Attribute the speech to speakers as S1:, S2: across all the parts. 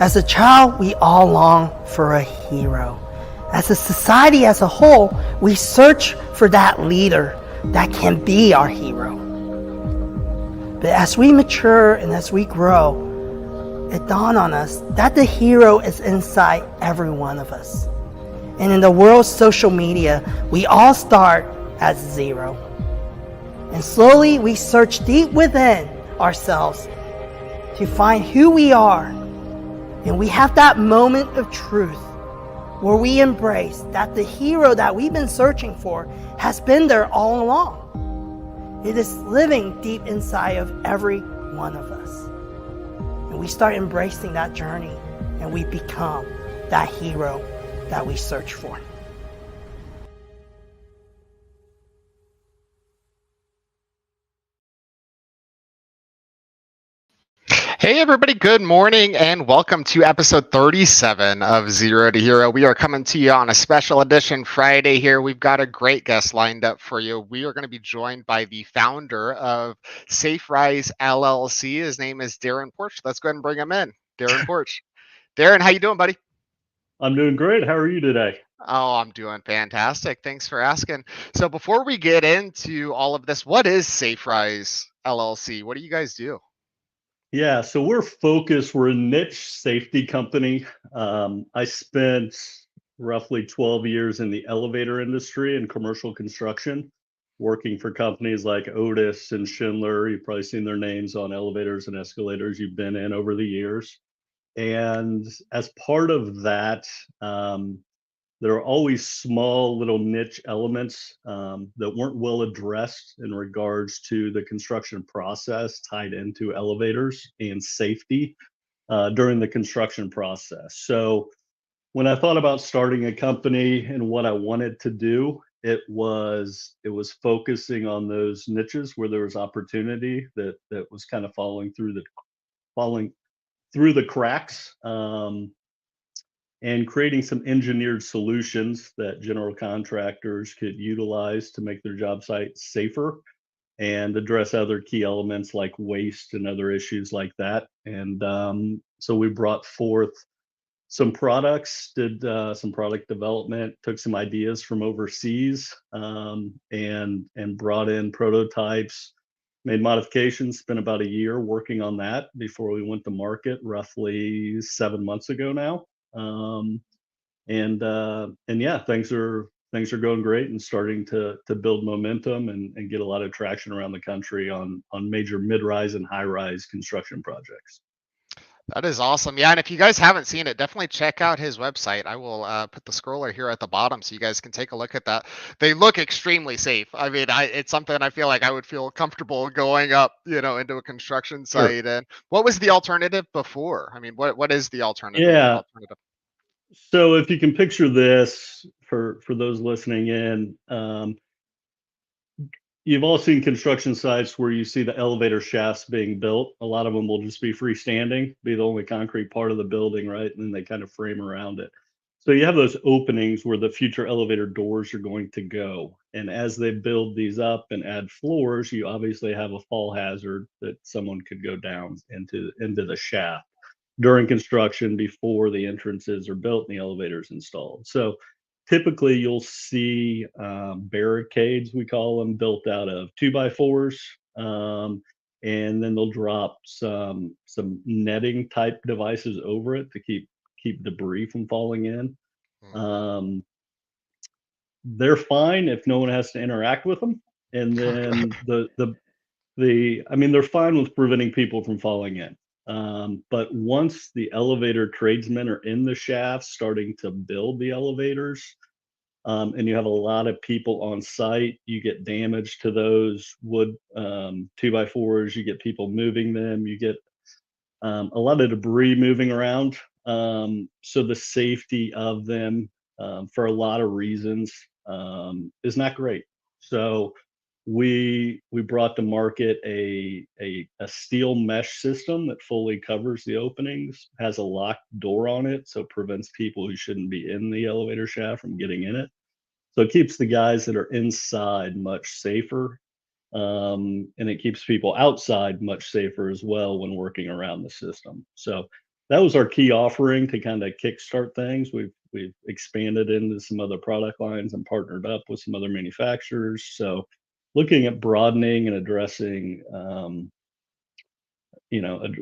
S1: As a child, we all long for a hero. As a society as a whole, we search for that leader that can be our hero. But as we mature and as we grow, it dawned on us that the hero is inside every one of us. And in the world's social media, we all start at zero. And slowly we search deep within ourselves to find who we are. And we have that moment of truth where we embrace that the hero that we've been searching for has been there all along. It is living deep inside of every one of us. And we start embracing that journey and we become that hero that we search for.
S2: Hey everybody, good morning and welcome to episode 37 of Zero to Hero. We are coming to you on a special edition Friday here. We've got a great guest lined up for you. We are going to be joined by the founder of SafeRise LLC. His name is Darrin Porch. Let's go ahead and bring him in. Darrin Porch. Darrin, how you doing, buddy?
S3: I'm doing great. How are you today?
S2: Oh, I'm doing fantastic. Thanks for asking. So before we get into all of this, what is SafeRise LLC? What do you guys do?
S3: Yeah, so we're a niche safety company. I spent roughly 12 years in the elevator industry and commercial construction, working for companies like Otis and Schindler. You've probably seen their names on elevators and escalators you've been in over the years. And as part of that, there are always small little niche elements that weren't well addressed in regards to the construction process tied into elevators and safety during the construction process. So when I thought about starting a company and what I wanted to do, it was focusing on those niches where there was opportunity that was kind of falling through the cracks. And creating some engineered solutions that general contractors could utilize to make their job site safer and address other key elements like waste and other issues like that. And so we brought forth some products, did some product development, took some ideas from overseas, and brought in prototypes, made modifications, spent about a year working on that before we went to market roughly 7 months ago now. And yeah, things are going great and starting to build momentum and get a lot of traction around the country on major mid-rise and high-rise construction projects.
S2: That is awesome. Yeah, and if you guys haven't seen it, definitely check out his website. I will put the scroller here at the bottom so you guys can take a look at that. They look extremely safe. I mean, it's something I feel like I would feel comfortable going up, into a construction site.
S3: Sure.
S2: And what was the alternative before? I mean, what is the alternative?
S3: Yeah. So if you can picture this for those listening in, you've all seen construction sites where you see the elevator shafts being built. A lot of them will just be freestanding, be the only concrete part of the building, right? And then they kind of frame around it. So you have those openings where the future elevator doors are going to go. And as they build these up and add floors, you obviously have a fall hazard that someone could go down into the shaft during construction before the entrances are built and the elevators installed. So typically you'll see barricades, we call them, built out of 2x4s, and then they'll drop some netting type devices over it to keep debris from falling in. They're fine if no one has to interact with them, and then they're fine with preventing people from falling in. But once the elevator tradesmen are in the shafts starting to build the elevators, and you have a lot of people on site, you get damage to those wood 2x4s, you get people moving them, you get a lot of debris moving around. So the safety of them, for a lot of reasons, is not great. So we brought to market a steel mesh system that fully covers the openings, has a locked door on it, so it prevents people who shouldn't be in the elevator shaft from getting in it. So it keeps the guys that are inside much safer, and it keeps people outside much safer as well when working around the system. So that was our key offering to kind of kickstart things. We've expanded into some other product lines and partnered up with some other manufacturers. So looking at broadening and addressing,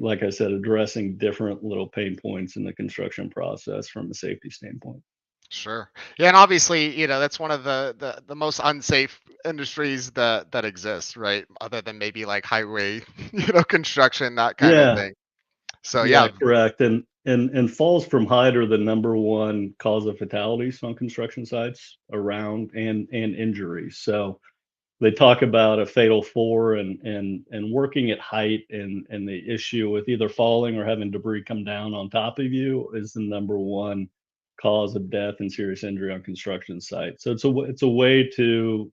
S3: like I said, addressing different little pain points in the construction process from a safety standpoint.
S2: Sure. Yeah, and obviously, that's one of the most unsafe industries that exists, right? Other than maybe like highway, construction, that kind of
S3: Yeah,
S2: thing. So
S3: yeah,
S2: yeah,
S3: correct. And falls from height are the number one cause of fatalities on construction sites around and injuries. So they talk about a fatal four and working at height and the issue with either falling or having debris come down on top of you is the number one cause of death and serious injury on construction sites. So it's a way to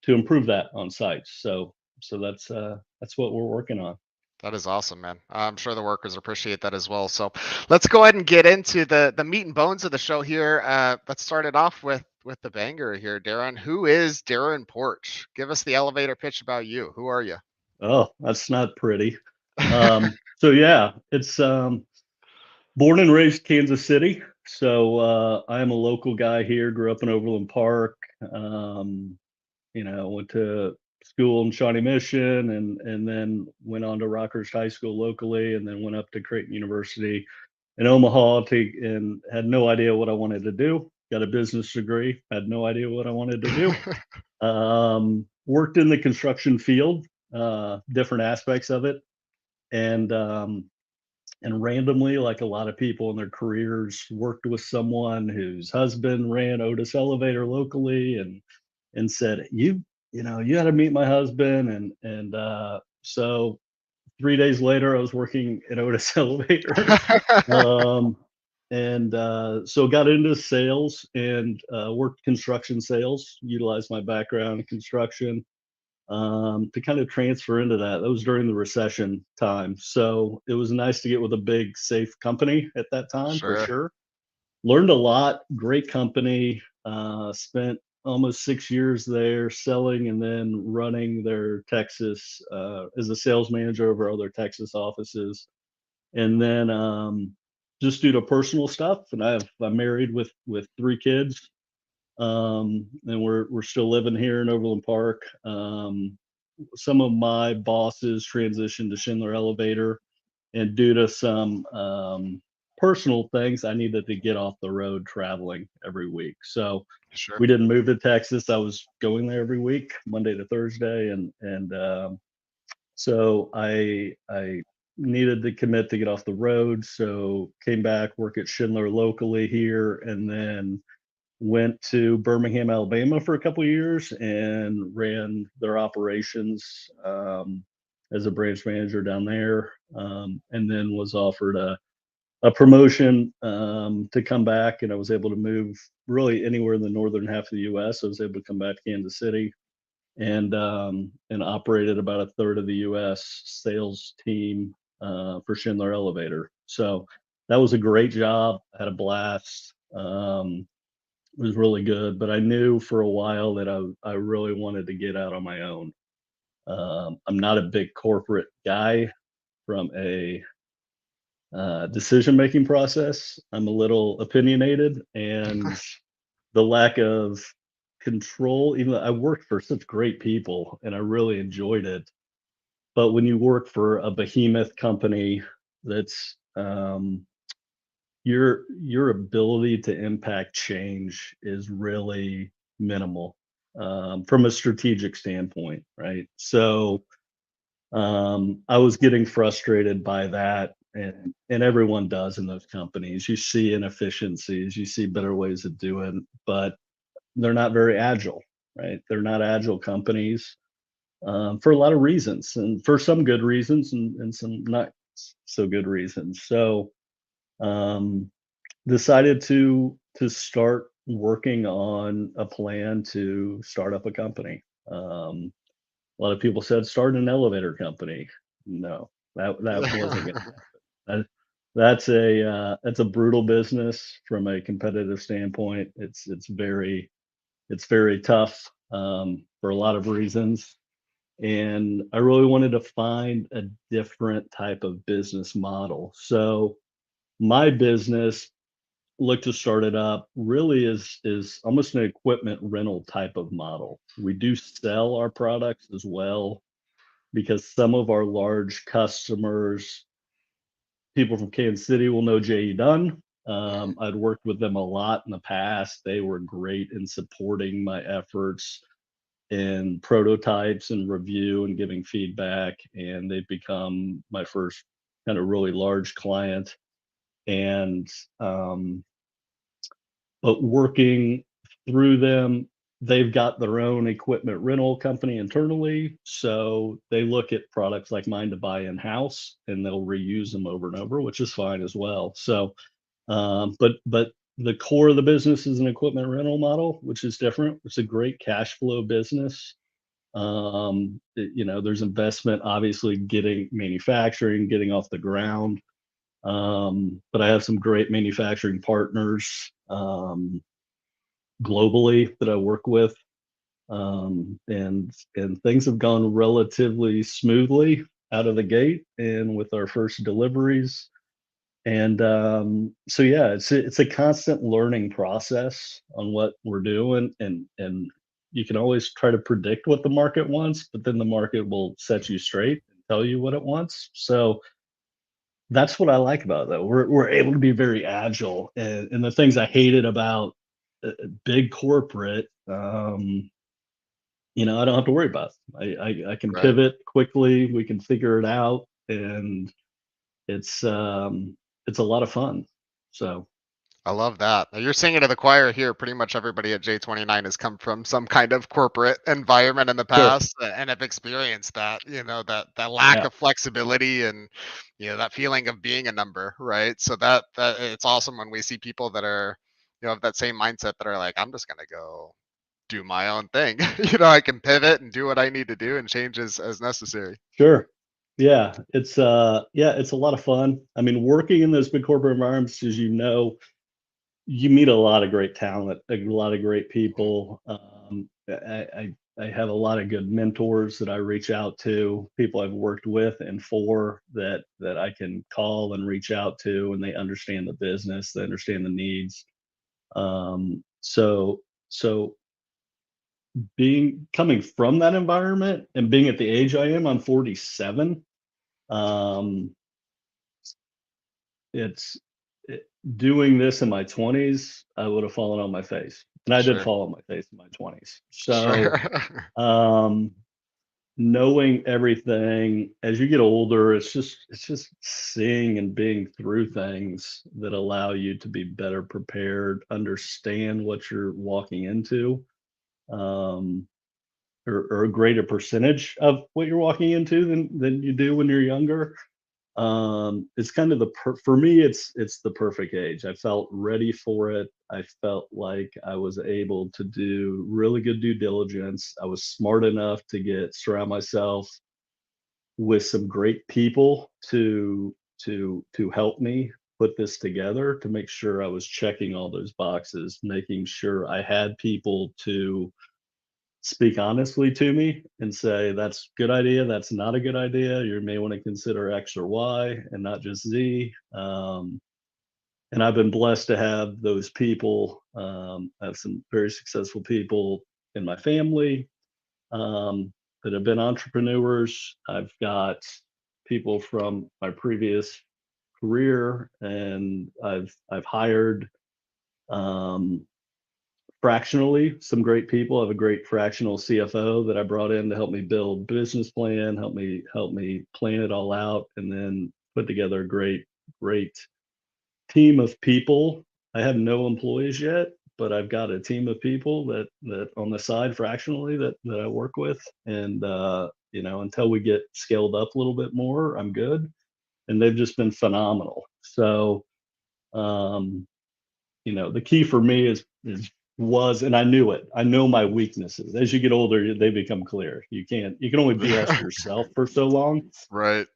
S3: improve that on sites. So that's what we're working on.
S2: that is awesome, man. I'm sure the workers appreciate that as well. So let's go ahead and get into the meat and bones of the show here. Let's start it off with the banger here, Darrin. Who is Darrin Porch? Give us the elevator pitch about you. Who are you?
S3: Oh, that's not pretty. So yeah, it's born and raised Kansas City. So I am a local guy here. Grew up in Overland Park. Went to school in Shawnee Mission and then went on to Rockhurst High School locally, and then went up to Creighton University in Omaha and had no idea what I wanted to do. Got a business degree. Had no idea what I wanted to do. Worked in the construction field, different aspects of it, and randomly, like a lot of people in their careers, worked with someone whose husband ran Otis Elevator locally, and said, you got to meet my husband, and so 3 days later, I was working at Otis Elevator. um, so got into sales and worked construction sales, utilized my background in construction to kind of transfer into that. That was during the recession time. So it was nice to get with a big, safe company at that time for
S2: Sure.
S3: sure. Learned a lot, great company. Spent almost 6 years there selling and then running their Texas as a sales manager over other Texas offices. And then just due to personal stuff, and I'm married with 3 kids, and we're still living here in Overland Park. Some of my bosses transitioned to Schindler Elevator, and due to some personal things, I needed to get off the road traveling every week. So
S2: Sure.
S3: we didn't move to Texas. I was going there every week, Monday to Thursday, and so I needed to commit to get off the road. So came back, work at Schindler locally here, and then went to Birmingham, Alabama for a couple of years and ran their operations as a branch manager down there, and then was offered a promotion to come back, and I was able to move really anywhere in the northern half of the U.S. I was able to come back to Kansas City and operated about a third of the U.S. sales team for Schindler Elevator. So that was a great job. Had a blast. It was really good, but I knew for a while that I really wanted to get out on my own. I'm not a big corporate guy from a decision making process. I'm a little opinionated, and the lack of control. Even though I worked for such great people and I really enjoyed it, but when you work for a behemoth company that's your ability to impact change is really minimal from a strategic standpoint, right? So I was getting frustrated by that, and everyone does in those companies. You see inefficiencies, you see better ways of doing, but they're not very agile, right? They're not agile companies for a lot of reasons, and for some good reasons, and some not so good reasons. So um, decided to start working on a plan to start up a company. A lot of people said start an elevator company. No, that wasn't going to happen. That, that's a brutal business from a competitive standpoint. It's very tough for a lot of reasons. And I really wanted to find a different type of business model. So my business, look to start it up, really is almost an equipment rental type of model. We do sell our products as well, because some of our large customers, people from Kansas City, will know J.E. Dunn.
S2: Mhm.
S3: I'd worked with them a lot in the past. They were great in supporting my efforts in prototypes and review and giving feedback, and they've become my first kind of really large client. And but working through them, they've got their own equipment rental company internally. So they look at products like mine to buy in house, and they'll reuse them over and over, which is fine as well. So, but the core of the business is an equipment rental model, which is different. It's a great cash flow business. There's investment, obviously, getting manufacturing, getting off the ground. But I have some great manufacturing partners. Globally that I work with, and things have gone relatively smoothly out of the gate, and with our first deliveries. And so yeah, it's a constant learning process on what we're doing, and you can always try to predict what the market wants, but then the market will set you straight and tell you what it wants. So that's what I like about it, though. We're able to be very agile, and the things I hated about big corporate, I don't have to worry about. I can
S2: Right.
S3: pivot quickly. We can figure it out, and it's it's a lot of fun. So
S2: I love that. Now, you're singing to the choir here. Pretty much everybody at J29 has come from some kind of corporate environment in the
S3: sure,
S2: past and have experienced that, that lack
S3: yeah,
S2: of flexibility and that feeling of being a number, right? So that it's awesome when we see people that are, have that same mindset that are like, I'm just gonna go do my own thing. I can pivot and do what I need to do and change as necessary.
S3: sure, yeah, it's a lot of fun. I mean, working in those big corporate environments, as you meet a lot of great talent, a lot of great
S2: Mhm.
S3: people. I have a lot of good mentors that I reach out to, people I've worked with and for, that I can call and reach out to, and they understand the business, they understand the needs. So being coming from that environment and being at the age I am, I'm 47. Um, it's doing this in my 20s, I would have fallen on my face, and I did
S2: Sure.
S3: fall on my face in my 20s. So,
S2: Sure.
S3: um, knowing everything as you get older, it's just seeing and being through things that allow you to be better prepared, understand what you're walking into, um, or a greater percentage of what you're walking into than you do when you're younger. It's kind of for me, it's the perfect age. I felt ready for it. I felt like I was able to do really good due diligence. I was smart enough to surround myself with some great people to help me put this together, to make sure I was checking all those boxes, making sure I had people to speak honestly to me and say, that's a good idea, that's not a good idea, you may want to consider X or Y and not just Z. And I've been blessed to have those people. I have some very successful people in my family, that have been entrepreneurs. I've got people from my previous career, and I've hired, um, fractionally some great people. I have a great fractional CFO that I brought in to help me build business plan, help me plan it all out, and then put together a great team of people. I have no employees yet, but I've got a team of people that on the side fractionally that I work with, and until we get scaled up a little bit more, I'm good. And they've just been phenomenal. So, um, the key for me and I knew it. I know my weaknesses. As you get older, they become clear. You can only BS yourself for so long,
S2: Right.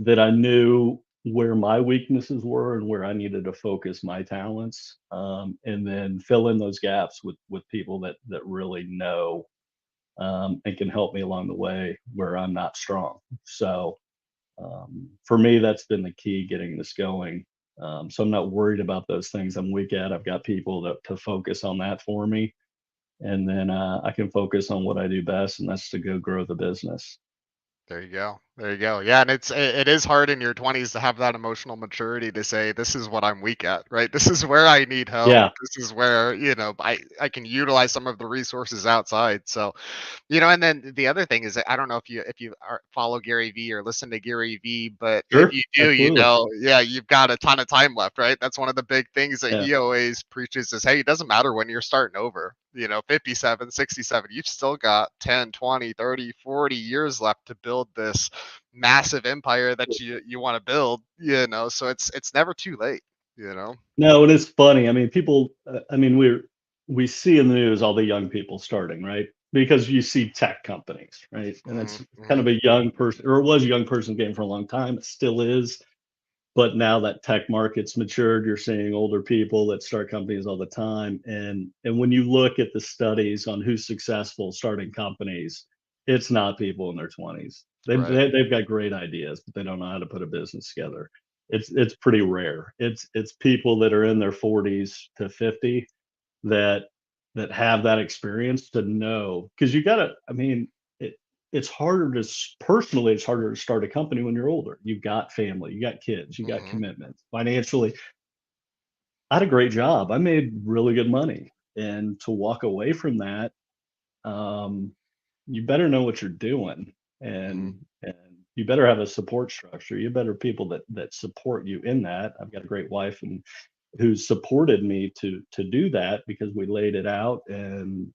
S3: that I knew where my weaknesses were and where I needed to focus my talents, and then fill in those gaps with people that really know. and can help me along the way where I'm not strong. So for me, that's been the key getting this going. So I'm not worried about those things I'm weak at. I've got people to focus on that for me. And then I can focus on what I do best, and that's to go grow the business.
S2: There you go. There you go. Yeah, and it is hard in your 20s to have that emotional maturity to say this is what I'm weak at, right? This is where I need help.
S3: Yeah,
S2: This is where, I can utilize some of the resources outside. So, and then the other thing is that I don't know if you follow Gary Vee or listen to Gary Vee, but if
S3: sure.
S2: you do,
S3: Absolutely.
S2: yeah, you've got a ton of time left, right? That's one of the big things that
S3: Yeah.
S2: he always preaches is, hey, it doesn't matter when you're starting over. 57, 67, you've still got 10, 20, 30, 40 years left to build this massive empire that you want to build, so it's never too late, you know.
S3: No, and it's funny. I mean, people. I mean, we see in the news all the young people starting, right? Because you see tech companies, right? And
S2: Hmm.
S3: it's kind
S2: Hmm.
S3: of a young person, or it was a young person game for a long time. It still is. But now that tech market's matured, you're seeing older people that start companies all the time. And when you look at the studies on who's successful starting companies, it's not people in their 20s.
S2: Right.
S3: They've got great ideas, but they don't know how to put a business together. It's pretty rare. It's people that are in their 40s to 50 that have that experience to know, because you gotta, I mean, it's harder personally, it's harder to start a company when you're older. You've got family, you got kids, you got
S2: Hmm.
S3: commitments. Financially, I had a great job. I made really good money. And to walk away from that, um, you better know what you're doing,
S2: Hmm.
S3: and you better have a support structure. You better people that support you in that. I've got a great wife and who supported me to do that, because we laid it out and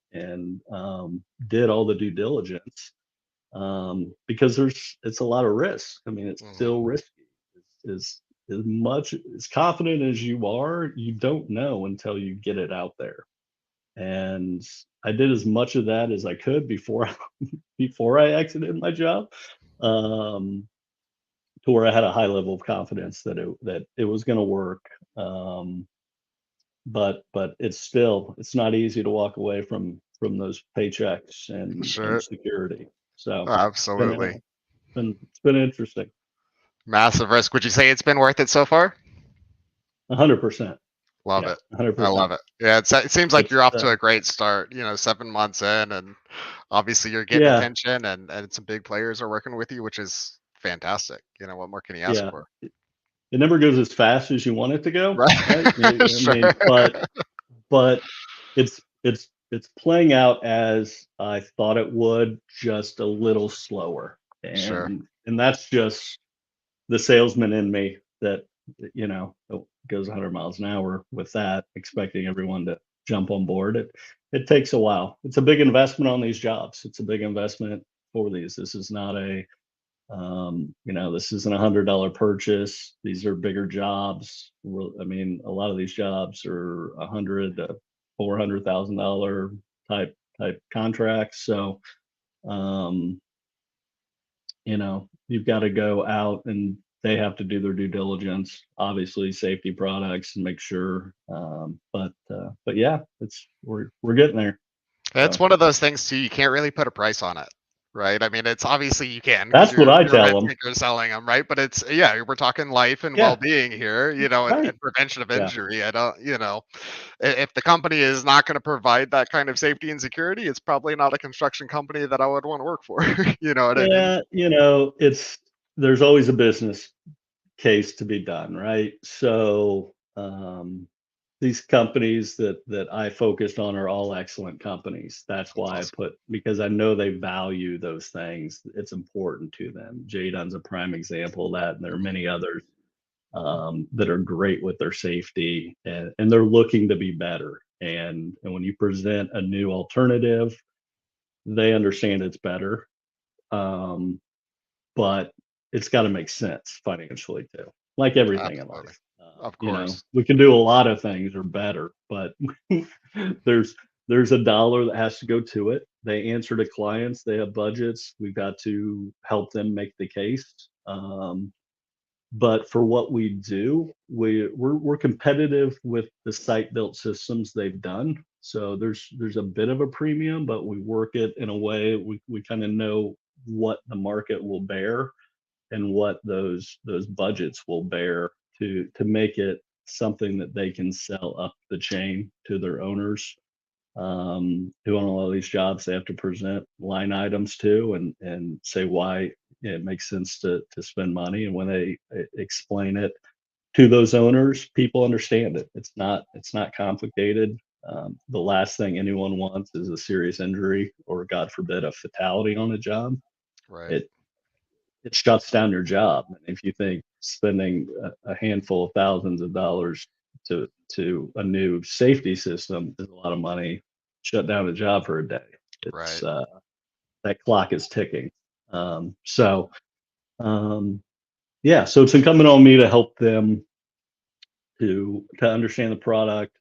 S3: did all the due diligence, because it's a lot of risk. I mean, it's
S2: Hmm.
S3: still risky. Is as much as confident as you are, you don't know until you get it out there. And I did as much of that as I could before before I exited my job, um, to where I had a high level of confidence that it was going to work. Um, but it's not easy to walk away from those paychecks and
S2: Sure.
S3: security. So been a,
S2: Absolutely.
S3: it's been interesting.
S2: Massive risk. Would you say it's been worth it so far?
S3: 100%.
S2: Love
S3: Yeah,
S2: it. I
S3: 100%.
S2: love it. Yeah, it seems like
S3: It's
S2: you're off to a great start, 7 months in, and obviously you're getting
S3: yeah,
S2: attention and some big players are working with you, which is fantastic. What more can you ask
S3: yeah.
S2: for?
S3: It never goes as fast as you want it to go, right?
S2: Right.
S3: I
S2: Sure.
S3: mean, but it's playing out as I thought it would, just a little slower.
S2: Sure.
S3: And that's just the salesman in me that, goes 100 miles an hour with that, expecting everyone to jump on board. It takes a while. It's a big investment on these jobs. It's a big investment for these. This is not this isn't $100 purchase. These are bigger jobs. I mean, a lot of these jobs are 100 to $400,000 type contracts. So, um, you've got to go out and they have to do their due diligence, obviously safety products, and make sure. But yeah, we're getting there.
S2: It's
S3: So
S2: one of those things too. You can't really put a price on it, right? I mean, it's obviously you can because
S3: that's what I
S2: you're
S3: tell
S2: admitting
S3: them.
S2: you're selling them, right? But it's yeah, we're talking life and
S3: Yeah,
S2: well-being here,
S3: right.
S2: and prevention of
S3: Yeah,
S2: injury. I don't, if the company is not going to provide that kind of safety and security, it's probably not a construction company that I would want to work for. You know what I mean?
S3: yeah. There's always a business case to be done, right? So these companies that I focused on are all excellent companies. That's
S2: That's
S3: why
S2: awesome.
S3: because I know they value those things. It's important to them. Jadon's a prime example of that, and there are
S2: Mhm.
S3: many others that are great with their safety, and they're looking to be better. And when you present a new alternative, they understand it's better. Um, but it's got to make sense financially too, like everything in
S2: Absolutely.
S3: life.
S2: Of course.
S3: We can do a lot of things or better, but there's there's a dollar that has to go to it. They answer to clients, they have budgets. We've got to help them make the case. But for what we do, we're competitive with the site built systems they've done. So there's a bit of a premium, but we work it in a way we kind of know what the market will bear and what those budgets will bear to make it something that they can sell up the chain to their owners, who on a lot of these jobs they have to present line items to and say why it makes sense to spend money. And when they explain it to those owners, people understand it. It's not complicated. The last thing anyone wants is a serious injury or, God forbid, a fatality on a job.
S2: Right.
S3: It shuts down your job. And if you think spending a handful of thousands of dollars to a new safety system is a lot of money, shut down a job for a day. It's
S2: Right.
S3: That clock is ticking. So yeah, so it's incumbent on me to help them to understand the product,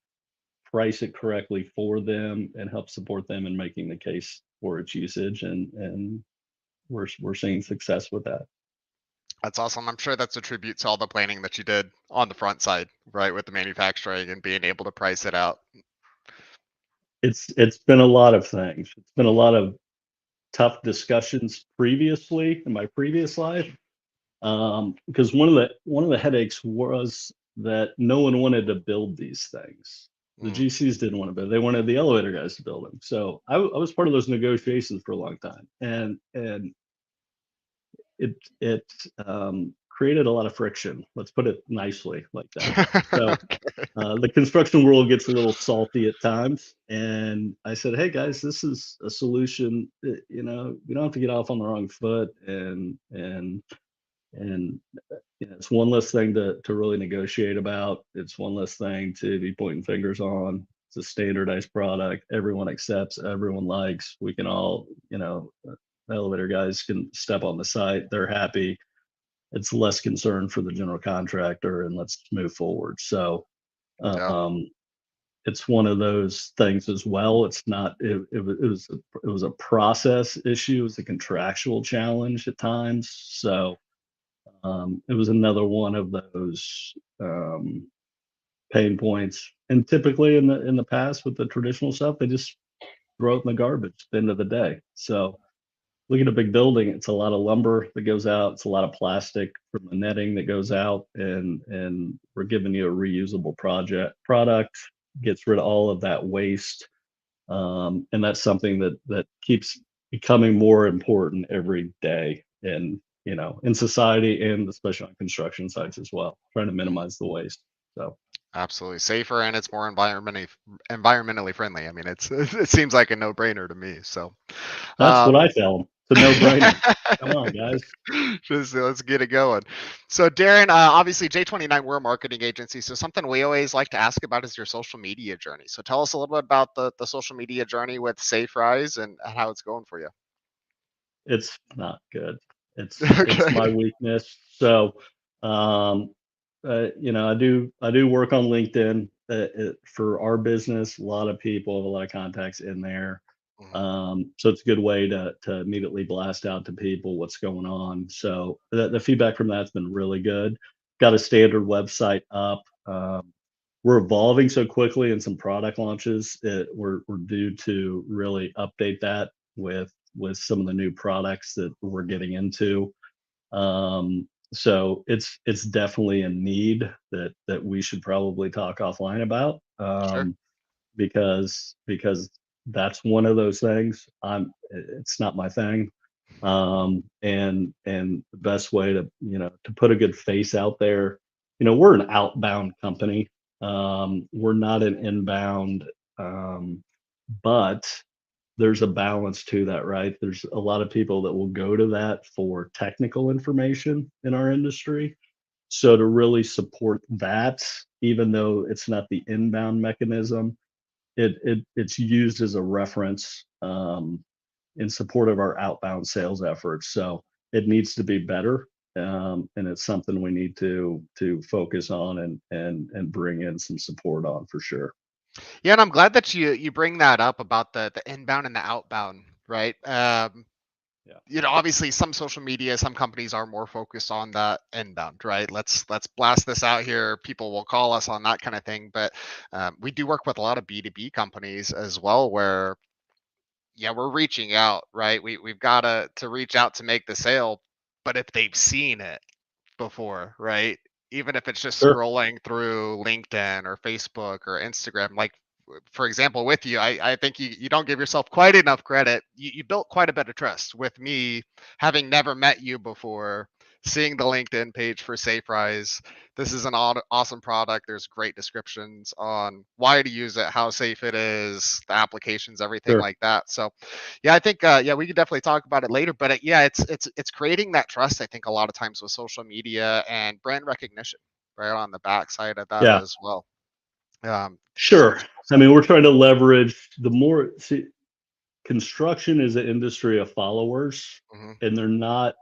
S3: price it correctly for them, and help support them in making the case for its usage. And we're seeing success with that.
S2: That's awesome. I'm sure that's a tribute to all the planning that you did on the front side, right, with the manufacturing and being able to price it out.
S3: It's been a lot of things. It's been a lot of tough discussions previously in my previous life, because one of the headaches was that no one wanted to build these things. The
S2: Mm,
S3: GCs didn't want to build. They wanted the elevator guys to build them. So I was part of those negotiations for a long time, and it created a lot of friction. Let's put it nicely like that. So
S2: okay.
S3: the construction world gets a little salty at times, and I said, "Hey guys, this is a solution. We don't have to get off on the wrong foot, and it's one less thing to really negotiate about. It's one less thing to be pointing fingers on. It's a standardized product. Everyone accepts. Everyone likes. We can all, the elevator guys can step on the site. They're happy. It's less concern for the general contractor, and let's move forward." So
S2: Yeah.
S3: um, it's one of those things as well. It's not. It was a process issue. It was a contractual challenge at times. So it was another one of those pain points. And typically in the past with the traditional stuff, they just throw it in the garbage at the end of the day. So look at a big building, it's a lot of lumber that goes out, it's a lot of plastic from the netting that goes out, and we're giving you a reusable product, gets rid of all of that waste. And that's something that keeps becoming more important every day in society, and especially on construction sites as well, trying to
S2: Mm,
S3: minimize the waste. So
S2: absolutely safer, and it's more environmentally friendly. I mean, it's it seems like a no-brainer to me. So,
S3: that's what
S2: um,
S3: I tell them. It's a no-brainer. Come on, guys.
S2: just let's get it going. So, Darren, obviously J29, we're a marketing agency. So, something we always like to ask about is your social media journey. So, tell us a little bit about the social media journey with SafeRise and how it's going for you.
S3: It's not good. It's my
S2: Okay.
S3: weakness. So, um, I do work on LinkedIn. For our business, a lot of people have a lot of contacts in there.
S2: Mhm.
S3: So it's a good way to immediately blast out to people what's going on. So the feedback from that's been really good. Got a standard website up. We're evolving so quickly in some product launches. We're due to really update that with some of the new products that we're getting into. So it's definitely a need that we should probably talk offline about,
S2: Sure.
S3: because that's one of those things. It's not my thing. And the best way to put a good face out there. We're an outbound company. We're not an inbound, but there's a balance to that, right? There's a lot of people that will go to that for technical information in our industry. So to really support that, even though it's not the inbound mechanism, it's used as a reference, in support of our outbound sales efforts. So it needs to be better, and it's something we need to focus on and bring in some support on for sure.
S2: Yeah, and I'm glad that you bring that up about the inbound and the outbound, right? Obviously some social media, some companies are more focused on that inbound, right? Let's blast this out here. People will call us on that kind of thing. But we do work with a lot of B2B companies as well, where we're reaching out, right? We've got to reach out to make the sale, but if they've seen it before, right? Even if it's just
S3: Sure.
S2: scrolling through LinkedIn or Facebook or Instagram, like for example, with you, I think you don't give yourself quite enough credit. You built quite a bit of trust with me, having never met you before, seeing the LinkedIn page for SafeRise. This is an awesome product. There's great descriptions on why to use it, how safe it is, the applications, everything
S3: Sure.
S2: like that. So, I think we could definitely talk about it later. But it's creating that trust. I think a lot of times with social media and brand recognition, right on the backside of that
S3: Yeah.
S2: as well.
S3: Sure. I mean, we're trying to leverage construction is an industry of followers,
S2: Mhm.
S3: and they're not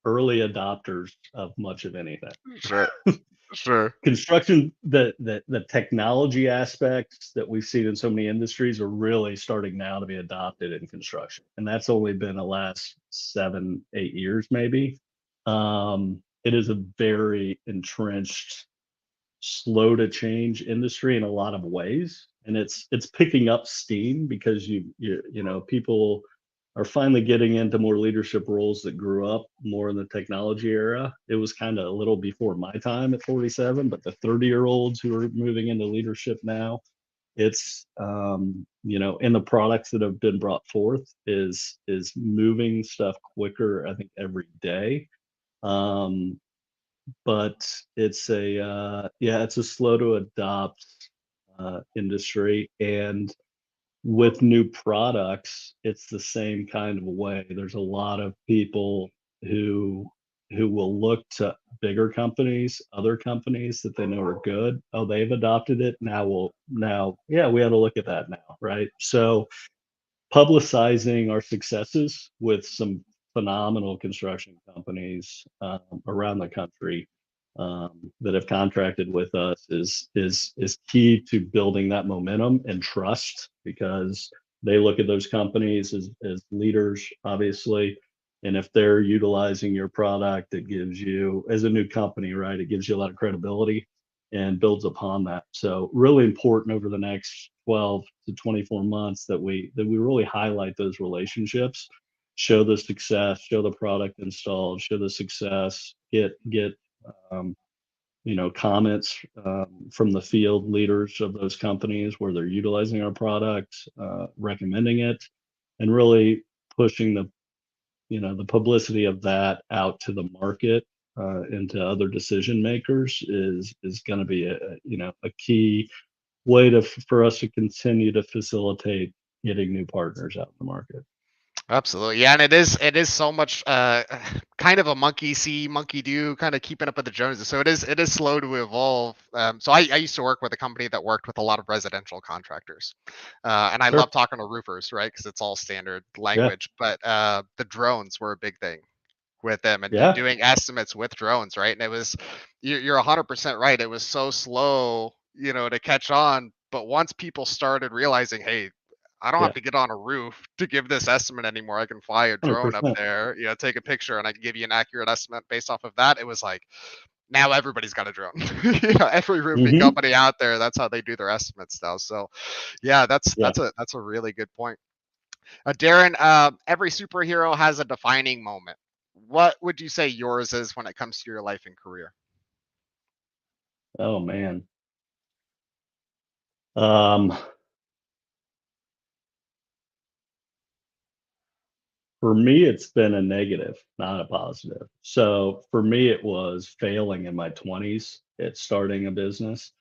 S3: early adopters of much of anything.
S2: Sure. Sure.
S3: Construction, the technology aspects that we've seen in so many industries are really starting now to be adopted in construction, and that's only been the last 7, 8 years, maybe. It is a very entrenched, slow to change industry in a lot of ways, and it's picking up steam because people are finally getting into more leadership roles that grew up more in the technology era. It was kind of a little before my time at 47, but the 30-year-olds who are moving into leadership now, it's and the products that have been brought forth is moving stuff quicker, I think, every day. um, but it's a slow to adopt industry, and with new products it's the same kind of a way. There's a lot of people who will look to bigger companies, other companies that they know are good. Oh, they've adopted it, now we ought to look at that now, right? So publicizing our successes with some phenomenal construction companies around the country that have contracted with us is key to building that momentum and trust, because they look at those companies as leaders, obviously. And if they're utilizing your product, it gives you, as a new company, right, it gives you a lot of credibility and builds upon that. So really important over the next 12 to 24 months that we really highlight those relationships, show the success, show the product installed, show the success, get um, comments from the field leaders of those companies where they're utilizing our product, recommending it, and really pushing the publicity of that out to the market, and to other decision makers is going to be a key way for us to continue to facilitate getting new partners out in the market.
S2: Absolutely. Yeah, and it is so much kind of a monkey see, monkey do, kind of keeping up with the Joneses. So it is slow to evolve. So I used to work with a company that worked with a lot of residential contractors. And I
S3: Sure.
S2: love talking to roofers, right? Because it's all standard
S3: Yeah.
S2: language. But the drones were a big thing with them, and
S3: Yeah.
S2: doing estimates with drones, right? And you're 100% right. It was so slow, to catch on. But once people started realizing, hey, I don't
S3: Yeah.
S2: have to get on a roof to give this estimate anymore. I can fly a drone up
S3: 100%.
S2: there, take a picture, and I can give you an accurate estimate based off of that. It was like, now everybody's got a drone. Every roofing
S3: Hmm.
S2: company out there, that's how they do their estimates now. So, yeah, that's
S3: Yeah.
S2: that's a really good point. Darrin, every superhero has a defining moment. What would you say yours is when it comes to your life and career?
S3: Oh man. Um, for me, it's been a negative, not a positive. So for me, it was failing in my 20s at starting a business.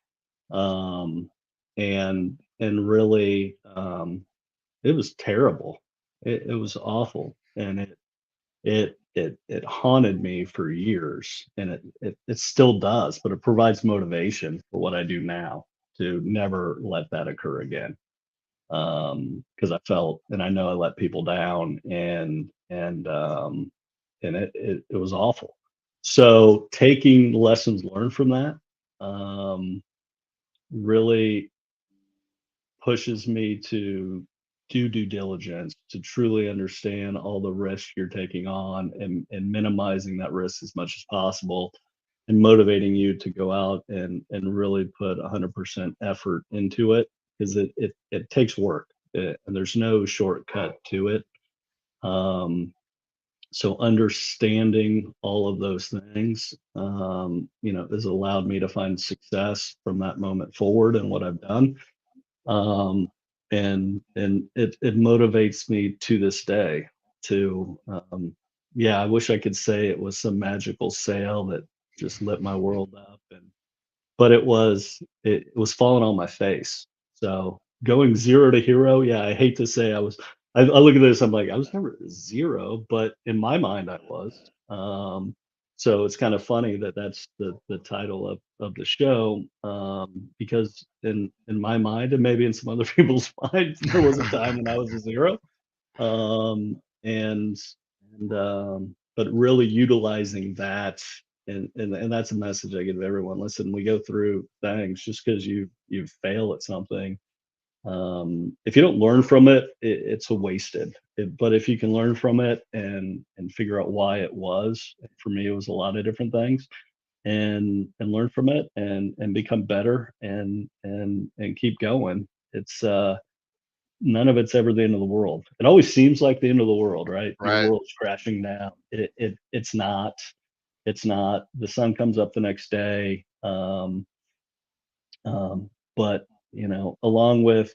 S3: Um, and really, it was terrible. It was awful. And it haunted me for years, and it still does, but it provides motivation for what I do now to never let that occur again. Because I felt, and I know I let people down, and it was awful. So taking lessons learned from that really pushes me to do due diligence, to truly understand all the risk you're taking on, and minimizing that risk as much as possible, and motivating you to go out and really put 100% effort into it, because it takes work, and there's no shortcut to it. Um, so understanding all of those things, has allowed me to find success from that moment forward in what I've done. um, and it motivates me to this day to, yeah, I wish I could say it was some magical sale that just lit my world up, but it was falling on my face. So going zero to hero, yeah, I hate to say I look at this, I'm like, I was never zero, but in my mind I was. So it's kind of funny that that's the title of the show, because in my mind, and maybe in some other people's minds, there was a time when I was a zero. um, and but really utilizing that, and that's a message I give everyone. Listen, we go through things. Just because you fail at something, if you don't learn from it, it's a wasted. But if you can learn from it and figure out why it was, for me, it was a lot of different things, and learn from it, and become better, and keep going. It's none of it's ever the end of the world. It always seems like the end of the world, right? Your
S2: Right.
S3: world's crashing down. It's not. It's not. The sun comes up the next day. But along with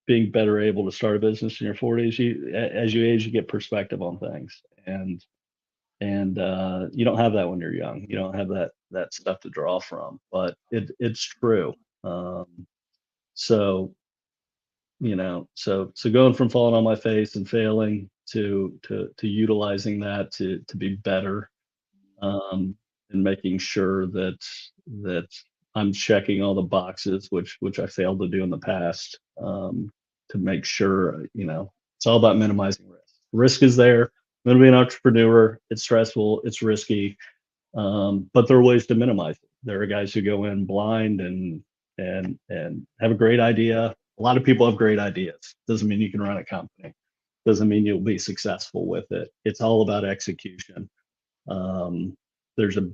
S3: being better able to start a business in your 40s, as you age, you get perspective on things, and you don't have that when you're young. You don't have that stuff to draw from. But it's true. So so going from falling on my face and failing to utilizing that to be better, and making sure that I'm checking all the boxes, which I failed to do in the past, to make sure, it's all about minimizing risk. Risk is there. I'm going to be an entrepreneur. It's stressful. It's risky. But there are ways to minimize it. There are guys who go in blind and have a great idea. A lot of people have great ideas. Doesn't mean you can run a company. Doesn't mean you'll be successful with it. It's all about execution. There's a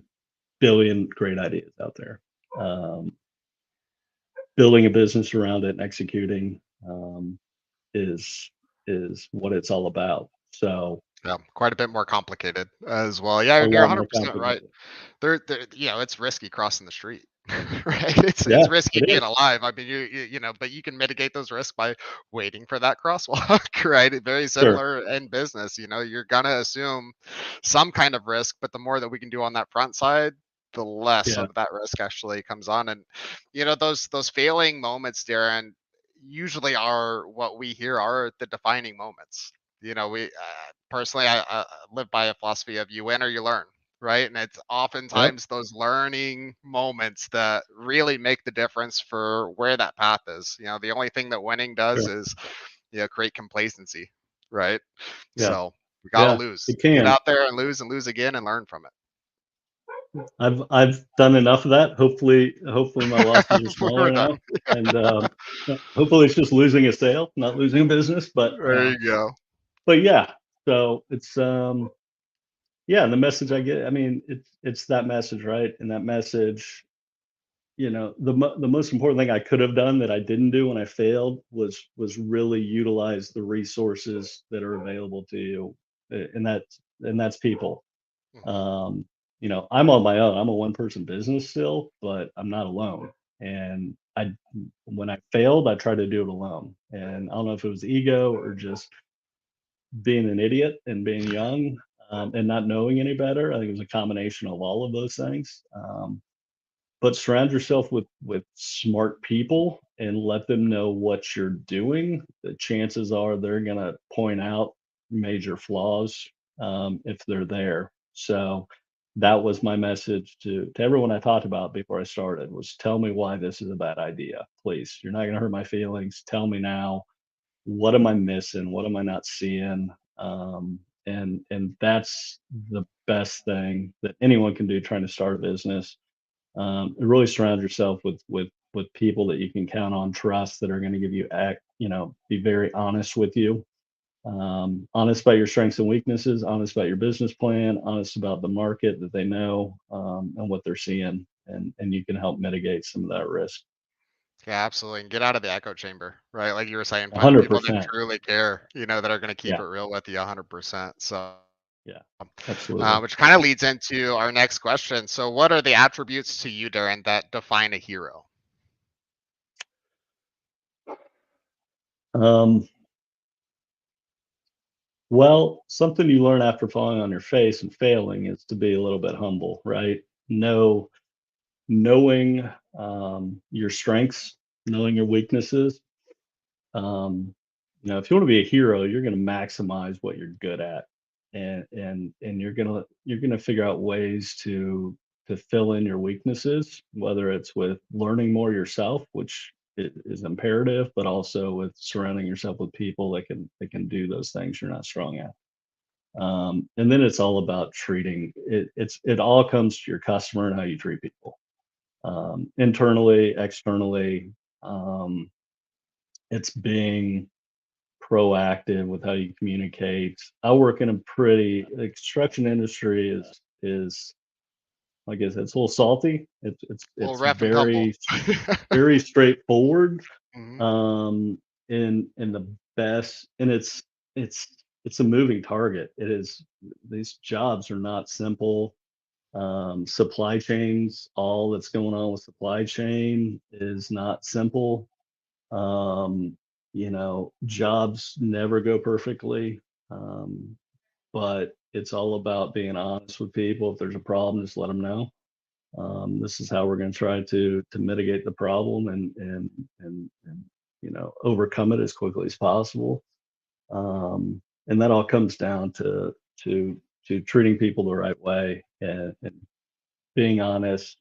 S3: billion great ideas out there. Um, Building a business around it and executing, is what it's all about. So
S2: Yeah, quite a bit more complicated as well. Yeah,
S3: a
S2: and you're
S3: lot more
S2: 100% right.
S3: complicated.
S2: It's risky crossing the street, right? It's
S3: Yeah,
S2: risky
S3: it
S2: being
S3: is.
S2: alive. I mean, but you can mitigate those risks by waiting for that crosswalk, right? Very
S3: Sure.
S2: similar in business. You're gonna assume some kind of risk, but the more that we can do on that front side, the less
S3: Yeah.
S2: of that risk actually comes on. And those failing moments, Darren, usually are what we hear are the defining moments. We personally, I live by a philosophy of you win or you learn, right? And it's
S3: Yep.
S2: oftentimes those learning moments that really make the difference for where that path is. The only thing that winning does
S3: Sure.
S2: is, create complacency, right?
S3: Yeah.
S2: So we got to
S3: Yeah.
S2: lose,
S3: It
S2: get
S3: can.
S2: out there and lose again and learn from
S3: I've done enough of that. Hopefully my losses are
S2: it.
S3: smaller
S2: We're done.
S3: now, and hopefully it's just losing a sale, not losing a business.
S2: There you go.
S3: But yeah, so it's, yeah, and the message I get, I mean, it's that message, right? And that message, the most important thing I could have done that I didn't do when I failed was really utilize the resources that are available to you, and that's people.
S2: Mhm.
S3: Um, I'm on my own. I'm a one person business still, but I'm not alone. And when I failed, I tried to do it alone. And I don't know if it was ego or just being an idiot and being young, and not knowing any better. I think it was a combination of all of those things. But surround yourself with smart people and let them know what you're doing. The chances are they're going to point out major flaws, if they're there. So that was my message to everyone I talked about before I started, was tell me why this is a bad idea, please. You're not going to hurt my feelings. Tell me now, what am I missing? What am I not seeing? And that's the best thing that anyone can do trying to start a business. Really surround yourself with people that you can count on, trust, that are going to give you be very honest with you. Honest about your strengths and weaknesses, honest about your business plan, honest about the market that they know, and what they're seeing, and you can help mitigate some of that risk.
S2: Yeah, absolutely. And get out of the echo chamber, right? Like you were saying, find the people that
S3: 100%.
S2: truly care, that are going to keep
S3: Yeah,
S2: it real with you 100%. So,
S3: yeah, absolutely.
S2: which kind of leads into our next question. So, what are the attributes to you, Darren, that define a hero?
S3: Um, well, something you learn after falling on your face and failing is to be a little bit humble, right? Knowing your strengths, knowing your weaknesses. Um, if you want to be a hero, you're going to maximize what you're good at, and you're gonna figure out ways to fill in your weaknesses, whether it's with learning more yourself, which is imperative, but also with surrounding yourself with people that can do those things you're not strong at. And then it's all about treating it. It all comes to your customer and how you treat people, internally, externally. Um, it's being proactive with how you communicate. I work in the construction industry is like I said, it's a little salty.
S2: Well,
S3: It's
S2: ref and tumble.
S3: very straightforward.
S2: Mhm.
S3: In the best, and it's a moving target. It is These jobs are not simple. Supply chains, all that's going on with supply chain is not simple. Um, Jobs never go perfectly, um, but it's all about being honest with people. If there's a problem, just let them know. This is how we're going to try to mitigate the problem and overcome it as quickly as possible. And that all comes down to treating people the right way and being honest,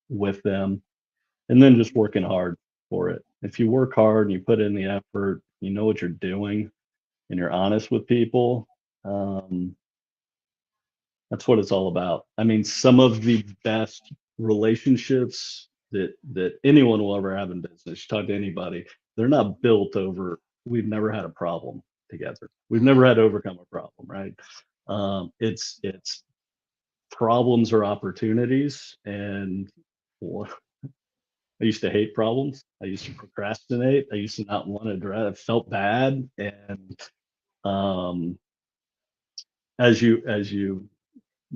S3: with them, and then just working hard for it. If you work hard and you put in the effort, you know what you're doing, and you're honest with people, um, that's what it's all about. I mean, some of the best relationships that anyone will ever have in business, you talk to anybody, they're not built over, we've never had a problem together. We've never
S2: Mhm.
S3: had to overcome a problem, right? It's problems or opportunities, and I used to hate problems. I used to procrastinate. I used to not want to drive. I felt bad. And um, as you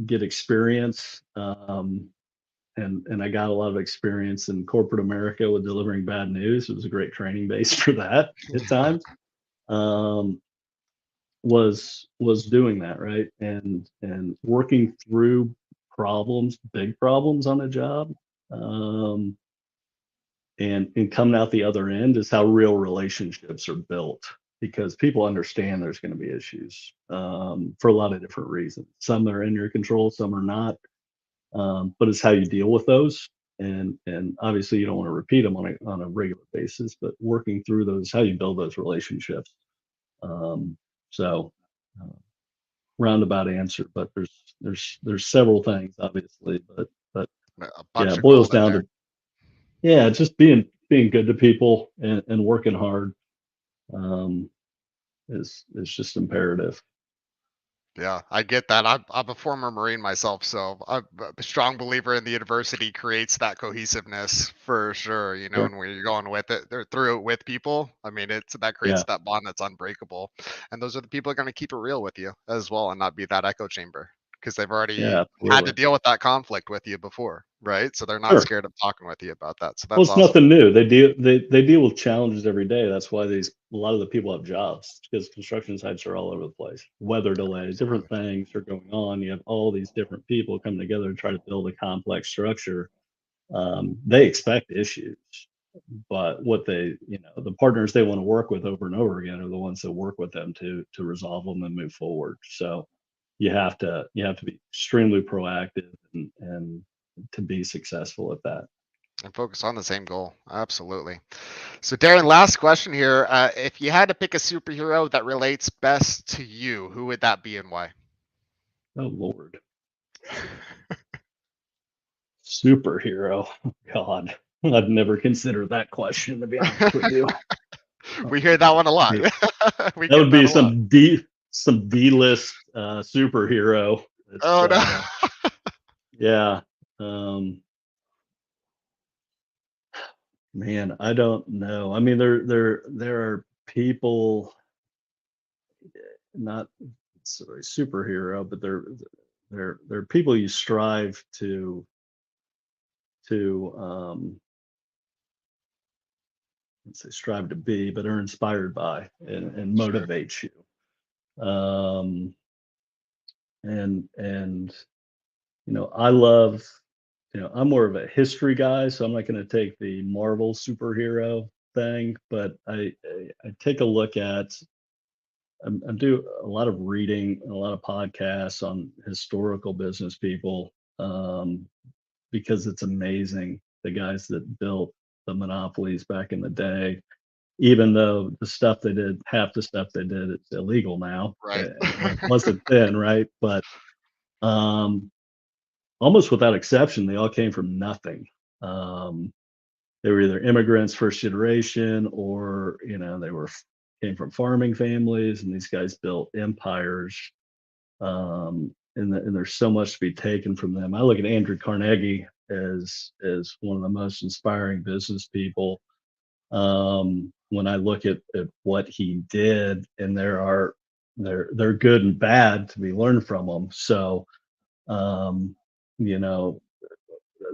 S3: get experience, and I got a lot of experience in corporate America with delivering bad news. It was a great training base for that at times. Um, was doing that, right, and working through problems, big problems on a job. Um, and coming out the other end is how real relationships are built, because people understand there's going to be issues, for a lot of different reasons. Some are in your control, some are not, but it's how you deal with those. And obviously you don't want to repeat them on a regular basis, but working through those, how you build those relationships. Um, so uh, roundabout answer, but there's several things, obviously, but
S2: A
S3: yeah,
S2: bunch
S3: it
S2: of
S3: boils
S2: gold in
S3: down
S2: there.
S3: to, yeah, just being good to people and working hard, um, is just imperative.
S2: Yeah, I get that. I'm a former Marine myself, so I'm a strong believer in the adversity creates that cohesiveness for sure.
S3: Sure.
S2: And where you're going with it, or through it with people. I mean, that creates
S3: Yeah.
S2: that bond that's unbreakable, and those are the people that are going to keep it real with you as well, and not be that echo chamber because they've already
S3: Yeah.
S2: had to
S3: Absolutely.
S2: deal with that conflict with you before, right? So they're not
S3: Sure.
S2: scared of talking with you about that. So
S3: Well,
S2: that's
S3: it's
S2: awesome.
S3: nothing new. They deal with challenges every day. That's why a lot of the people have jobs, because construction sites are all over the place. Weather delays, different
S2: Absolutely.
S3: things are going on. You have all these different people coming together to try to build a complex structure. They expect issues, but the partners they want to work with over and over again are the ones that work with them to resolve them and move forward. So you have to be extremely proactive and to be successful at that.
S2: And focus on the same goal. Absolutely. So, Darren, last question here. If you had to pick a superhero that relates best to you, who would that be and why?
S3: Oh Lord, superhero. God, I've never considered that question, to be honest with you.
S2: We hear that one a lot.
S3: Yeah.
S2: We
S3: That
S2: get
S3: would be
S2: that a lot.
S3: some D-list superhero. It's,
S2: Oh no.
S3: yeah. Man, I don't know. I mean, there are people, not necessarily superhero, but they're people you strive to let's say strive to be, but are inspired by and
S2: Sure.
S3: motivates you. And I love, I'm more of a history guy, so I'm not going to take the Marvel superhero thing, but I take a look at, I do a lot of reading, a lot of podcasts on historical business people, because it's amazing the guys that built the monopolies back in the day. Even though the stuff they did, half the stuff they did, it's illegal now.
S2: Right.
S3: It wasn't then, right? But um, almost without exception, they all came from nothing. Um, they were either immigrants, first generation, or they came from farming families, and these guys built empires. And there's so much to be taken from them. I look at Andrew Carnegie as one of the most inspiring business people. When I look at what he did, and they're good and bad to be learned from them. So um, you know,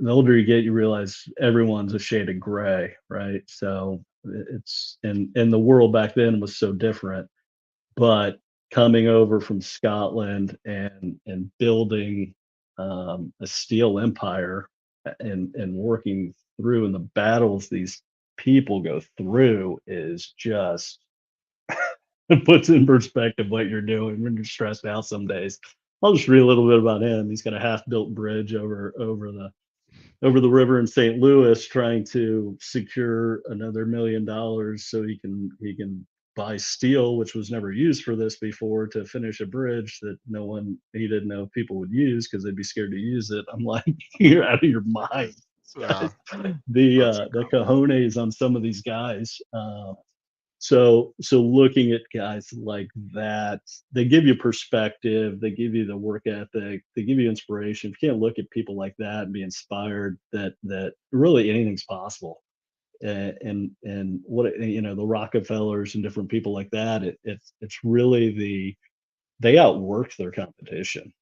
S3: the older you get, you realize everyone's a shade of gray, right? So it's and the world back then was so different. But coming over from Scotland and building a steel empire and working through, and the battles these people go through is just it puts in perspective what you're doing when you're stressed out some days. I'll just read a little bit about him. He's got a half-built bridge over the river in St. Louis, trying to secure another $1 million so he can buy steel, which was never used for this before, to finish a bridge that he didn't know people would use because they'd be scared to use it. I'm like, you're out of your mind.
S2: Yeah, that's
S3: The
S2: incredible.
S3: cojones on some of these guys. So looking at guys like that, they give you perspective, they give you the work ethic, they give you inspiration. If you can't look at people like that and be inspired that really anything's possible. And what the Rockefellers and different people like that, it's really they outworked their competition.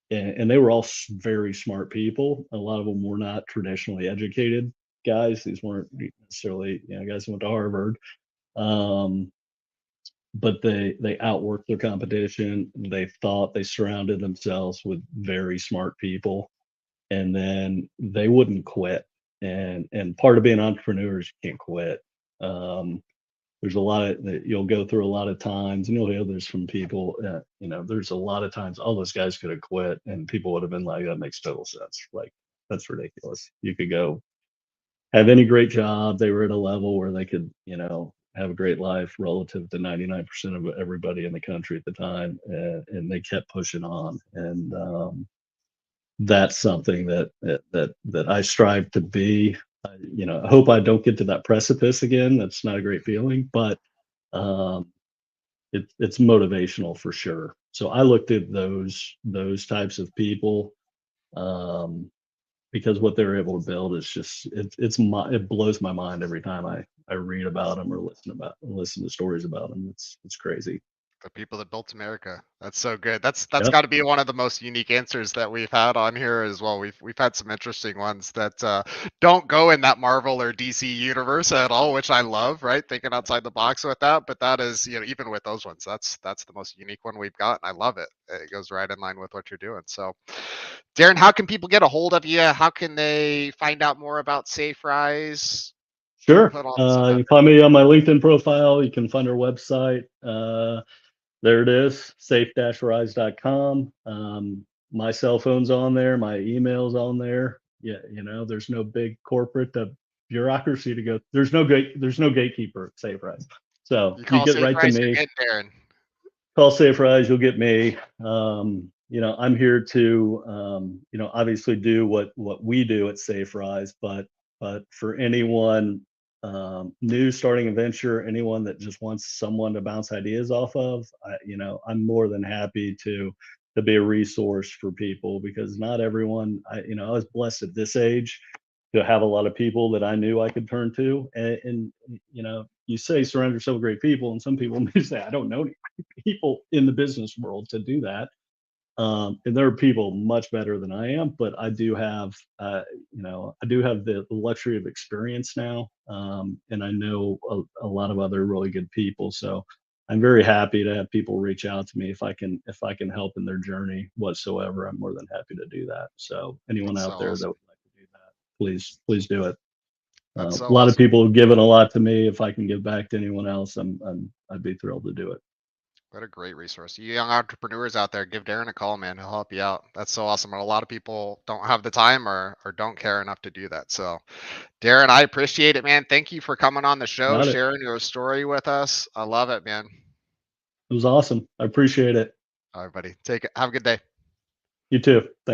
S3: And they were all very smart people. A lot of them were not traditionally educated guys. These weren't necessarily guys who went to Harvard. Um, but they outworked their competition. They surrounded themselves with very smart people, and then they wouldn't quit. And part of being entrepreneurs, you can't quit. Um, there's a lot of that you'll go through a lot of times, and you'll hear this from people. There's a lot of times all those guys could have quit, and people would have been like, "That makes total sense. Like, that's ridiculous. You could go have any great job. They were at a level where they could, have a great life relative to 99% of everybody in the country at the time, and they kept pushing on. And that's something that I strive to be. I hope I don't get to that precipice again. That's not a great feeling, but um, it's motivational for sure. So I looked at those types of people. Um, because what they're able to build is just it blows my mind every time I read about them or listen to stories about them. It's crazy.
S2: The people that built America. That's so good. That's
S3: Yep.
S2: got to be one of the most unique answers that we've had on here as well. We've had some interesting ones that don't go in that Marvel or DC universe at all, which I love. Right, thinking outside the box with that. But that is, even with those ones, that's the most unique one we've got, and I love it. It goes right in line with what you're doing. So, Darrin, how can people get a hold of you? How can they find out more about SafeRise?
S3: Sure.
S2: Put on some
S3: You can
S2: effort.
S3: find me on my LinkedIn profile. You can find our website. There it is, safe-rise.com. My cell phone's on there. My email's on there. Yeah, there's no big corporate bureaucracy to go. There's no gatekeeper at SafeRise. So
S2: You
S3: you
S2: call
S3: get right to
S2: SafeRise, you're
S3: me.
S2: getting Darrin.
S3: Call SafeRise, you'll get me. I'm here to, obviously do what we do at SafeRise, but for anyone new starting a venture, anyone that just wants someone to bounce ideas off of, I'm more than happy to be a resource for people, because not everyone, I was blessed at this age to have a lot of people that I knew I could turn to. And you say surround yourself with great people, and some people may say, I don't know any people in the business world to do that. And there are people much better than I am, but I do have, the luxury of experience now, and I know a lot of other really good people. So I'm very happy to have people reach out to me if I can help in their journey whatsoever. I'm more than happy to do that. So anyone
S2: That's so
S3: out there that
S2: awesome.
S3: would like to do that, please do it.
S2: That's
S3: A
S2: so
S3: lot of
S2: awesome.
S3: people have given a lot to me. If I can give back to anyone else, I'd be thrilled to do it.
S2: What a great resource. You young entrepreneurs out there, give Darrin a call, man. He'll help you out. That's so awesome. And a lot of people don't have the time or don't care enough to do that. So, Darrin, I appreciate it, man. Thank you for coming on the show,
S3: Got it.
S2: sharing your story with us. I love it, man.
S3: It was awesome. I appreciate it.
S2: All right, buddy. Take it. Have a good day.
S3: You too. Thanks.